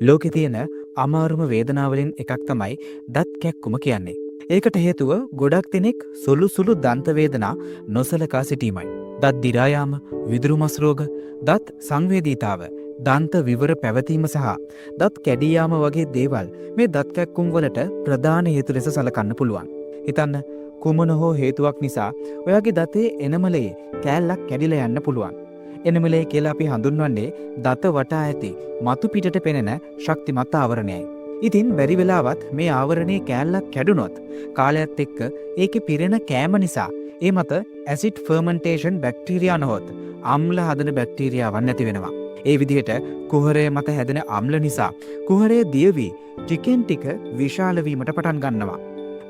ලෝකේ තියෙන අමාරුම වේදනාවලින් එකක් තමයි දත් කැක්කුම කියන්නේ. ඒකට හේතුව ගොඩක් දෙනෙක් සුළු සුළු දන්ත වේදනා නොසලකා සිටීමයි. දත් දිරා යාම, විදුරු මස් රෝග, දත් සංවේදීතාව, දන්ත විවර පැවතීම සහ දත් කැඩී යාම වගේ දේවල් මේ දත් කැක්කුම් වලට ප්‍රධාන හේතු ලෙස සලකන්න පුළුවන්. හිතන්න කුමන හෝ හේතුවක් නිසා ඔයාගේ දතේ එනමලේ කෑල්ලක් කැඩිලා යන්න පුළුවන්. එනමලේ කියලා අපි හඳුන්වන්නේ දත වටා ඇති මතු පිටට පෙනෙන ශක්තිමත් ආවරණයයි. ඉතින් බැරි වෙලාවත් මේ ආවරණයේ කෑල්ලක් කැඩුනොත් කාලයත් එක්ක ඒකේ පිරෙන කෑම නිසා ඒ මත ඇසිඩ් ෆර්මන්ටේෂන් බැක්ටීරියා නොහොත් අම්ල හදන බැක්ටීරියාවක් නැති වෙනවා. ඒ විදිහට කුහරය මත හැදෙන අම්ල නිසා කුහරය දිය වී ටිකෙන් ටික විශාල වීමට පටන් ගන්නවා.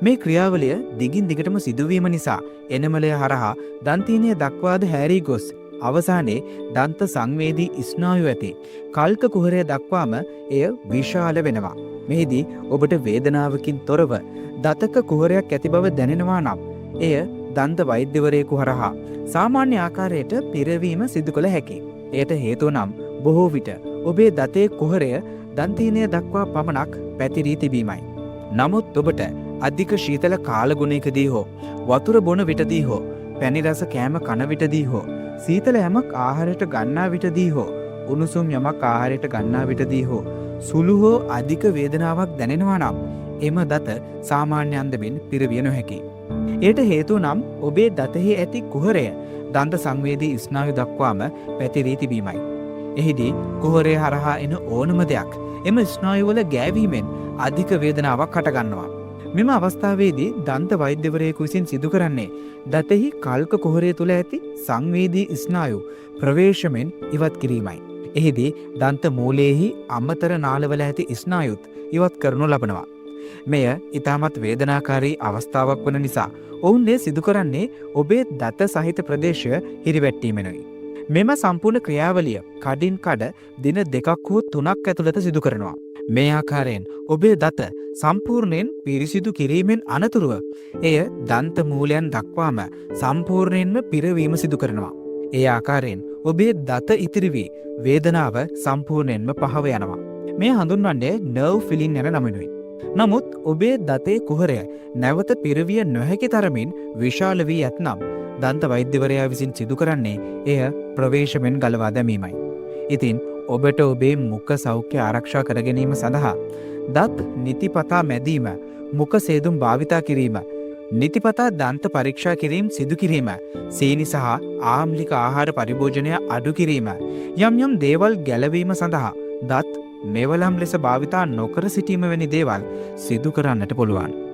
මේ ක්‍රියාවලිය දිගින් දිගටම සිදුවීම නිසා එනමලය හරහා දන්තීනය දක්වාද හැරී ගොස් අවසානයේ දන්ත සංවේදී ස්නායු ඇති කල්ක කුහරය දක්වාම එය විශාල වෙනවා. මෙහිදී ඔබට වේදනාවකින් තොරව දතක කුහරයක් ඇති බව දැනෙනවා නම් එය දන්ත වෛද්‍යවරයෙකු හරහා සාමාන්‍ය ආකාරයට පිරවීම සිදු කළ හැකියි. එයට හේතුව නම් බොහෝ විට ඔබේ දතේ කුහරය දන්තීනය දක්වා පමණක් පැතිරී තිබීමයි. නමුත් ඔබට අධික ශීතල කාලගුණයකදී හෝ වතුර බොන විටදී හෝ පැණි රස කෑම කන විටදී හෝ සීතල යමක් ආහාරයට ගන්නා විටදී හෝ උණුසුම් යමක් ආහාරයට ගන්නා විටදී හෝ සුළු හෝ අධික වේදනාවක් දැනෙනවා නම් එම දත සාමාන්‍ය අන්දමින් පිරවිය නොහැකි. එයට හේතුව නම් ඔබේ දතෙහි ඇති කුහරය දන්ත සංවේදී ස්නායු දක්වාම පැතිරී තිබීමයි. එහිදී කුහරය හරහා එන ඕනම දෙයක් එම ස්නායුවල ගෑවීමෙන් අධික වේදනාවක් හටගන්නවා. මෙම අවස්ථාවේදී දන්ත වෛද්‍යවරයෙකු විසින් සිදු කරන්නේ දතෙහි කල්ක කුහරය තුළ ඇති සංවේදී ස්නායු ප්‍රවේශමෙන් ඉවත් කිරීමයි. එහිදී දන්ත මූලයේහි අමතර නාලවල ඇති ස්නායුත් ඉවත් කරනු ලබනවා. මෙය ඉතාමත් වේදනාකාරී අවස්ථාවක් වන නිසා ඔවුන් එය සිදු කරන්නේ ඔබේ දත සහිත ප්‍රදේශය හිරිවැට්ටීමෙනුයි. මෙම සම්පූර්ණ ක්‍රියාවලිය කඩින් කඩ දින 2ක් හෝ 3ක් ඇතුළත සිදු කරනවා. මේ ආකාරයෙන් ඔබේ දත සම්පූර්ණයෙන් පිරිසිදු කිරීමෙන් අනතුරුව එය දන්ත මූලයන් දක්වාම සම්පූර්ණයෙන්ම පිරවීම සිදු කරනවා. ඒ ආකාරයෙන් ඔබේ දත ඉතිරි වී වේදනාව සම්පූර්ණයෙන්ම පහව යනවා. මේ හඳුන්වන්නේ නර්ව් ෆිලින් යන නමිනුයි. නමුත් ඔබේ දතේ කුහරය නැවත පිරවිය නොහැකි තරමින් විශාල වී ඇතනම් දන්ත වෛද්‍යවරයා විසින් සිදු කරන්නේ එය ප්‍රවේශමෙන් ගලවා දැමීමයි. ඉතින් ඔබට ඔබේ මුඛ සෞඛ්‍ය ආරක්ෂා කර ගැනීම සඳහා දත් නිතිපතා මැදීම, මුඛ සේදුම් භාවිතා කිරීම, නිතිපතා දන්ත පරීක්ෂා කිරීම සිදු කිරීම, සීනි සහ ආම්ලික ආහාර පරිභෝජනය අඩු කිරීම, යම් යම් දේවල් ගැලවීම සඳහා දත් මෙවලම් ලෙස භාවිතා නොකර සිටීම වැනි දේවල් සිදු කරන්නට පුළුවන්.